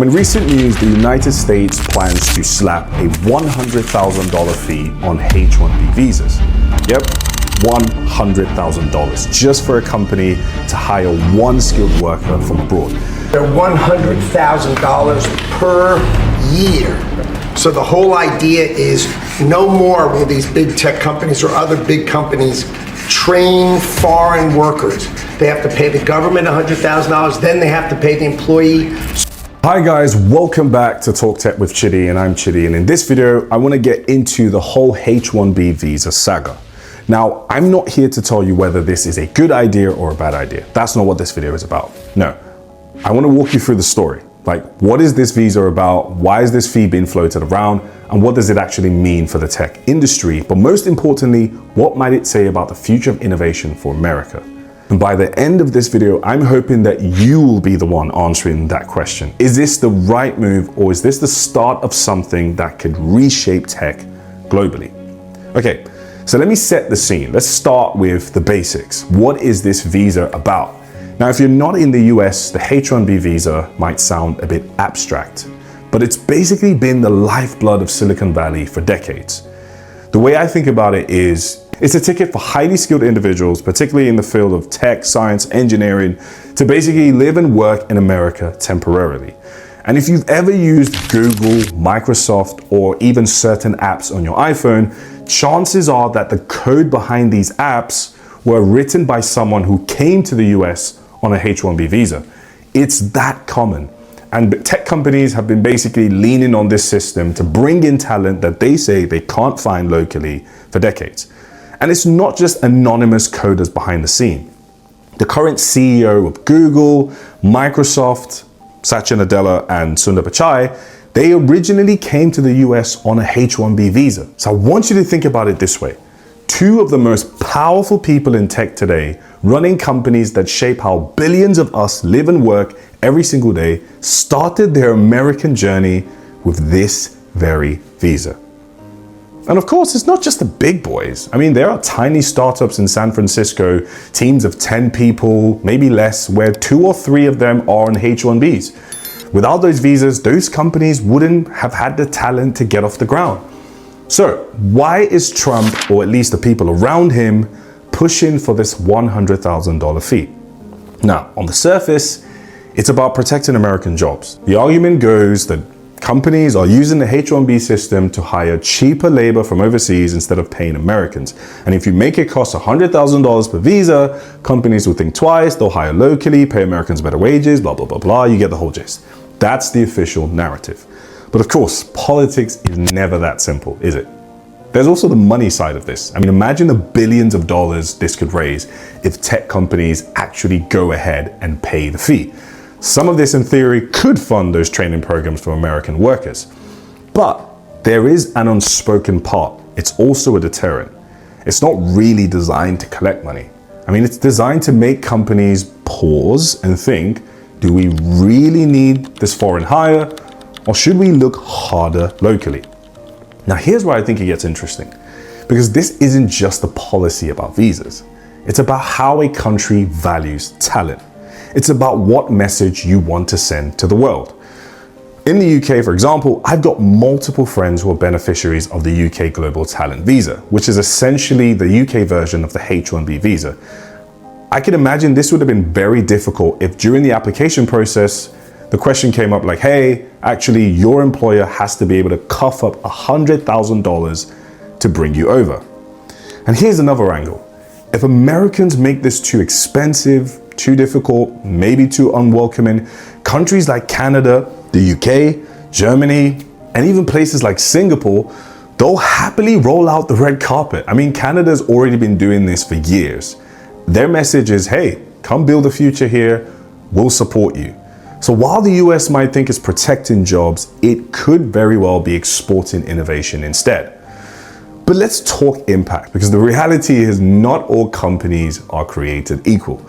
In recent news, the United States plans to slap a $100,000 fee on H1B visas. Yep, $100,000 just for a company to hire one skilled worker from abroad. They're $100,000 per year. So the whole idea is no more will these big tech companies or other big companies train foreign workers. They have to pay the government $100,000, then they have to pay the employee. Hi guys, welcome back to Talk Tech with Chidi, and I'm Chidi, and in this video I want to get into the whole H1B visa saga. Now, I'm not here to tell you whether this is a good idea or a bad idea. That's not what this video is about. No, I want to walk you through the story. Like, what is this visa about? Why is this fee being floated around? And what does it actually mean for the tech industry? But most importantly, what might it say about the future of innovation for America? And by the end of this video, I'm hoping that you will be the one answering that question. Is this the right move, or is this the start of something that could reshape tech globally? Okay, so let me set the scene. Let's start with the basics. What is this visa about? Now, if you're not in the US, the H1B visa might sound a bit abstract, but it's basically been the lifeblood of Silicon Valley for decades. The way I think about it is, it's a ticket for highly skilled individuals, particularly in the field of tech, science, engineering, to basically live and work in America temporarily. And if you've ever used Google, Microsoft, or even certain apps on your iPhone, chances are that the code behind these apps were written by someone who came to the US on a H1B visa. It's that common. And tech companies have been basically leaning on this system to bring in talent that they say they can't find locally for decades. And it's not just anonymous coders behind the scene. The current CEO of Google, Microsoft, Satya Nadella, and Sundar Pichai, they originally came to the US on a H1B visa. So I want you to think about it this way. Two of the most powerful people in tech today, running companies that shape how billions of us live and work every single day, started their American journey with this very visa. And of course, it's not just the big boys. I mean, there are tiny startups in San Francisco, teams of 10 people, maybe less, where 2 or 3 of them are on H1Bs. Without those visas, those companies wouldn't have had the talent to get off the ground. So why is Trump, or at least the people around him, pushing for this $100,000 fee? Now, on the surface, it's about protecting American jobs. The argument goes that companies are using the H1B system to hire cheaper labor from overseas instead of paying Americans. And if you make it cost $100,000 per visa, companies will think twice, they'll hire locally, pay Americans better wages, blah, blah, blah, blah. You get the whole gist. That's the official narrative. But of course, politics is never that simple, is it? There's also the money side of this. I mean, imagine the billions of dollars this could raise if tech companies actually go ahead and pay the fee. Some of this, in theory, could fund those training programs for American workers. But there is an unspoken part. It's also a deterrent. It's not really designed to collect money. I mean, it's designed to make companies pause and think, do we really need this foreign hire, or should we look harder locally? Now, here's where I think it gets interesting, because this isn't just a policy about visas. It's about how a country values talent. It's about what message you want to send to the world. In the UK, for example, I've got multiple friends who are beneficiaries of the UK Global Talent Visa, which is essentially the UK version of the H1B visa. I can imagine this would have been very difficult if during the application process, the question came up like, hey, actually your employer has to be able to cough up $100,000 to bring you over. And here's another angle. If Americans make this too expensive, too difficult, maybe too unwelcoming, countries like Canada, the UK, Germany, and even places like Singapore, they'll happily roll out the red carpet. I mean, Canada's already been doing this for years. Their message is, hey, come build a future here, we'll support you. So while the US might think it's protecting jobs, it could very well be exporting innovation instead. But let's talk impact, because the reality is not all companies are created equal.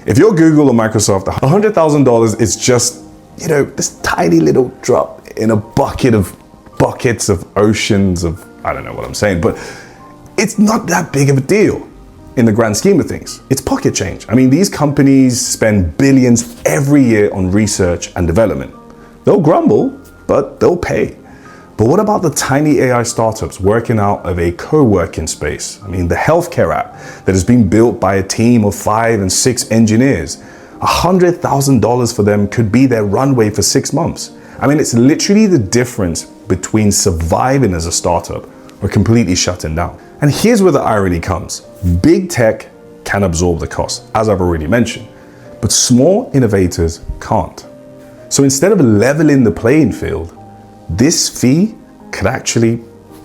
If you're Google or Microsoft, $100,000 is just, this tiny little drop in a buckets of oceans of, I don't know what I'm saying, but it's not that big of a deal in the grand scheme of things. It's pocket change. I mean, these companies spend billions every year on research and development. They'll grumble, but they'll pay. But what about the tiny AI startups working out of a co-working space? I mean, the healthcare app that has been built by a team of 5 and 6 engineers. $100,000 for them could be their runway for 6 months. I mean, it's literally the difference between surviving as a startup or completely shutting down. And here's where the irony comes. Big tech can absorb the cost, as I've already mentioned, but small innovators can't. So instead of leveling the playing field, this fee could actually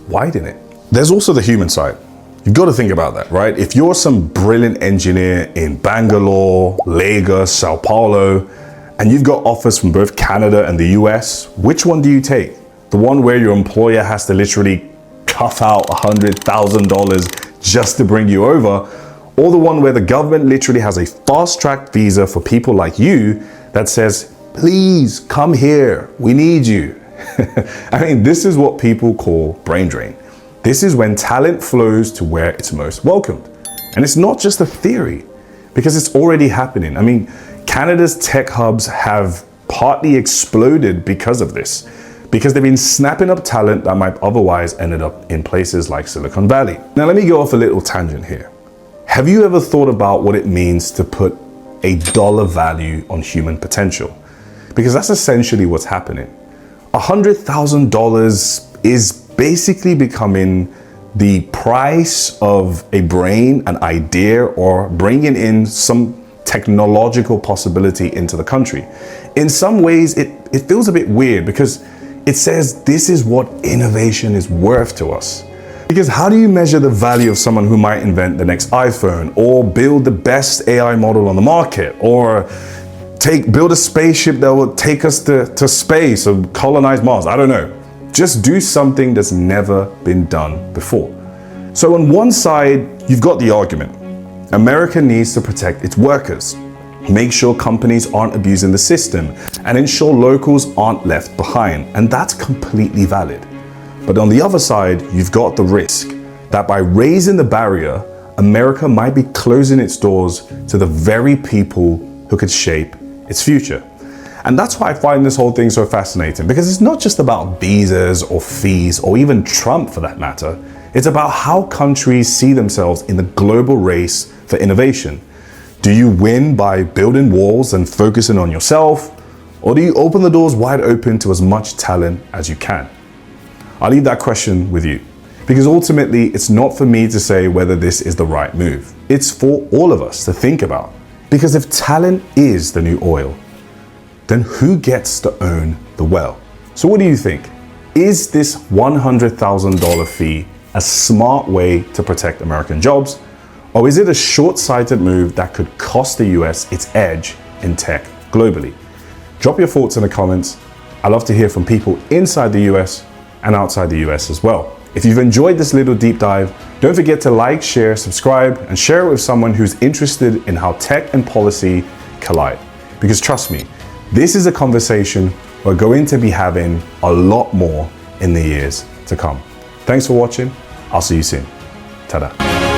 widen it. There's also the human side. You've got to think about that, right? If you're some brilliant engineer in Bangalore, Lagos, Sao Paulo, and you've got offers from both Canada and the US, which one do you take? The one where your employer has to literally cuff out $100,000 just to bring you over, or the one where the government literally has a fast-track visa for people like you that says, please come here, we need you. I mean, this is what people call brain drain. This is when talent flows to where it's most welcomed. And it's not just a theory, because it's already happening. I mean, Canada's tech hubs have partly exploded because of this, because they've been snapping up talent that might otherwise ended up in places like Silicon Valley. Now, let me go off a little tangent here. Have you ever thought about what it means to put a dollar value on human potential? Because that's essentially what's happening. $100,000 is basically becoming the price of a brain, an idea, or bringing in some technological possibility into the country. In some ways, it feels a bit weird because it says this is what innovation is worth to us. Because how do you measure the value of someone who might invent the next iPhone or build the best AI model on the market or build a spaceship that will take us to space or colonize Mars? I don't know. Just do something that's never been done before. So on one side, you've got the argument. America needs to protect its workers, make sure companies aren't abusing the system, and ensure locals aren't left behind. And that's completely valid. But on the other side, you've got the risk that by raising the barrier, America might be closing its doors to the very people who could shape its future. And that's why I find this whole thing so fascinating, because it's not just about visas or fees or even Trump for that matter. It's about how countries see themselves in the global race for innovation. Do you win by building walls and focusing on yourself? Or do you open the doors wide open to as much talent as you can? I'll leave that question with you, because ultimately it's not for me to say whether this is the right move. It's for all of us to think about. Because if talent is the new oil, then who gets to own the well? So what do you think? Is this $100,000 fee a smart way to protect American jobs? Or is it a short-sighted move that could cost the US its edge in tech globally? Drop your thoughts in the comments. I love to hear from people inside the US and outside the US as well. If you've enjoyed this little deep dive, don't forget to like, share, subscribe, and share it with someone who's interested in how tech and policy collide. Because trust me, this is a conversation we're going to be having a lot more in the years to come. Thanks for watching. I'll see you soon. Ta-da.